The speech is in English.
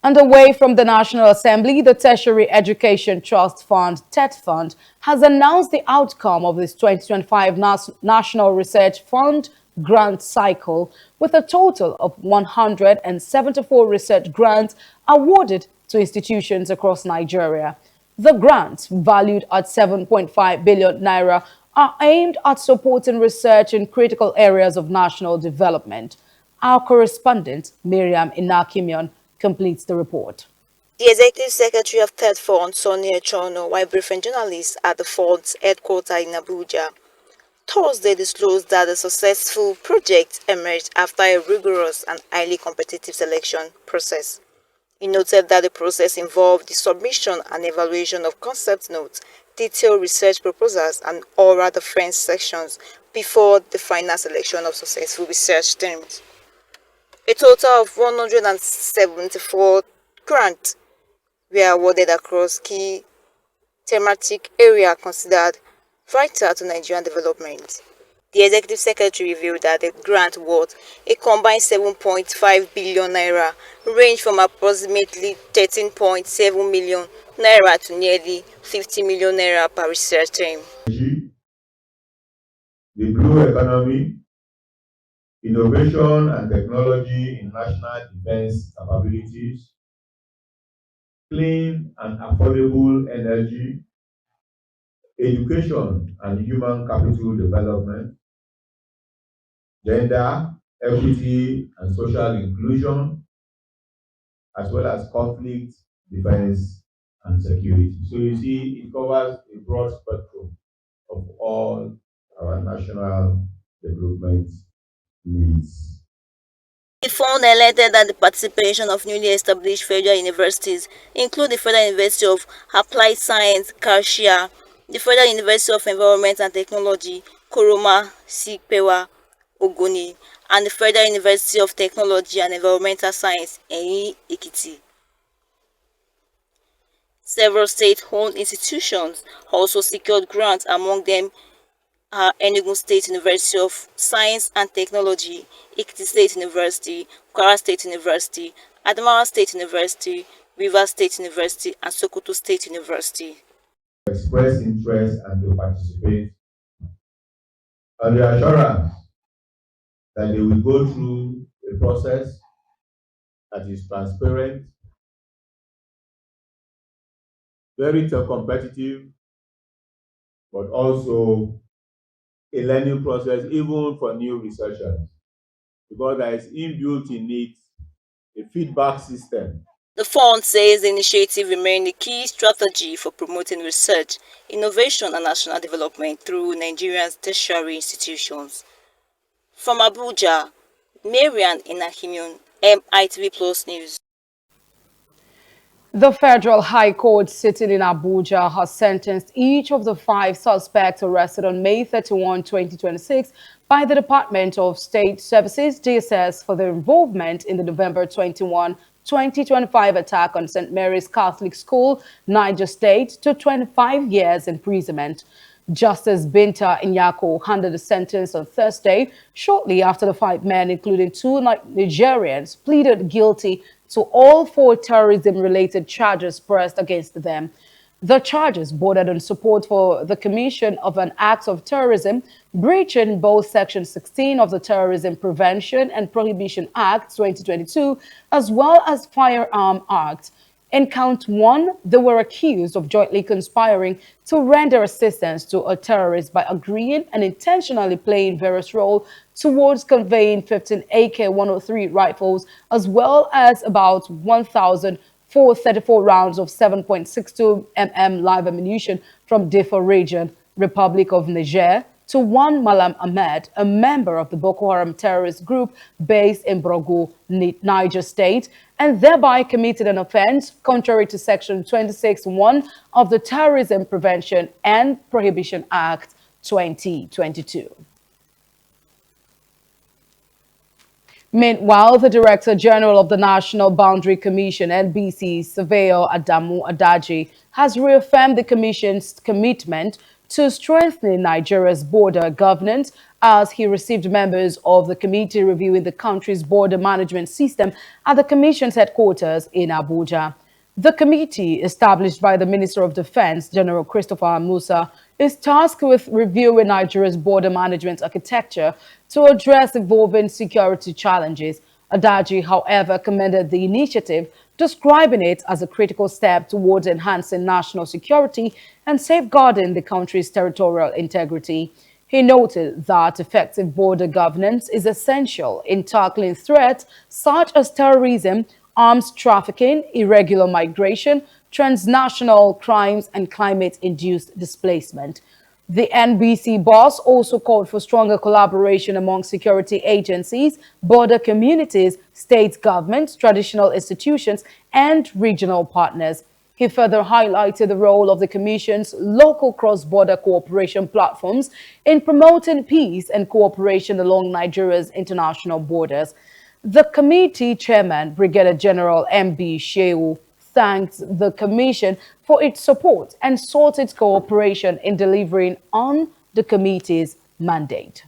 And away from the National Assembly, the Tertiary Education Trust Fund, TET Fund, has announced the outcome of this 2025 National Research Fund grant cycle, with a total of 174 research grants awarded to institutions across Nigeria. The grants, valued at 7.5 billion naira, are aimed at supporting research in critical areas of national development. Our correspondent, Miriam Inakimion, completes the report. The executive secretary of Third Fund, Sonny Echono, while briefing journalists at the fund's headquarters in Abuja, Thursday disclosed that the successful project emerged after a rigorous and highly competitive selection process. He noted that the process involved the submission and evaluation of concept notes, detailed research proposals, and oral defense sections before the final selection of successful research teams. A total of 174 grants were awarded across key thematic areas considered vital to Nigerian development. The executive secretary revealed that the grant worth a combined 7.5 billion naira ranged from approximately 13.7 million naira to nearly 50 million naira per research team. The blue economy, innovation and technology in national defense capabilities, clean and affordable energy, education and human capital development, gender, equity and social inclusion, as well as conflict, defense, and security. So you see, it covers a broad spectrum of all our national development needs. The fund highlighted that the participation of newly established federal universities include the Federal University of Applied Science, Kashia, the Federal University of Environment and Technology, Koroma, Sikpewa, Ogoni, and the Federal University of Technology and Environmental Science, Eyi Ekiti. Several state-owned institutions also secured grants, among them Enugu State University of Science and Technology, Ekiti State University, Kwara State University, Adamawa State University, Rivers State University, and Sokoto State University. Express interest and to participate, and the assurance that they will go through a process that is transparent, very competitive, but also a learning process even for new researchers, because there is inbuilt in it a feedback system. The fund says the initiative remains a key strategy for promoting research, innovation, and national development through Nigeria's tertiary institutions. From Abuja, Marian Inahimion, MITV Plus News. The Federal High Court sitting in Abuja has sentenced each of the 5 suspects arrested on May 31, 2026 by the Department of State Services, DSS, for their involvement in the November 21, 2025 attack on St. Mary's Catholic School, Niger State, to 25 years imprisonment. Justice Binta Inyako handed the sentence on Thursday, shortly after the 5 men, including 2 Nigerians, pleaded guilty to all 4 terrorism-related charges pressed against them. The charges bordered on support for the commission of an act of terrorism, breaching both Section 16 of the Terrorism Prevention and Prohibition Act 2022, as well as Firearm Act. In count 1, they were accused of jointly conspiring to render assistance to a terrorist by agreeing and intentionally playing various roles towards conveying 15 AK-103 rifles, as well as about 1,434 rounds of 7.62 mm live ammunition from Diffa region, Republic of Niger, to one Malam Ahmed, a member of the Boko Haram terrorist group based in Brogo, Niger State, and thereby committed an offense contrary to Section 26(1) of the Terrorism Prevention and Prohibition Act 2022. Meanwhile, the Director General of the National Boundary Commission, NBC, Surveyor Adamu Adaji, has reaffirmed the Commission's commitment to strengthening Nigeria's border governance as he received members of the committee reviewing the country's border management system at the Commission's headquarters in Abuja. The committee, established by the Minister of Defense, General Christopher Musa, is tasked with reviewing Nigeria's border management architecture to address evolving security challenges. Adaji, however, commended the initiative, describing it as a critical step towards enhancing national security and safeguarding the country's territorial integrity. He noted that effective border governance is essential in tackling threats such as terrorism, arms trafficking, irregular migration, transnational crimes, and climate-induced displacement. The NBC boss also called for stronger collaboration among security agencies, border communities, state governments, traditional institutions, and regional partners. He further highlighted the role of the Commission's local cross-border cooperation platforms in promoting peace and cooperation along Nigeria's international borders. The committee chairman, Brigadier General M.B. Shehu, thanked the Commission for its support and sought its cooperation in delivering on the committee's mandate.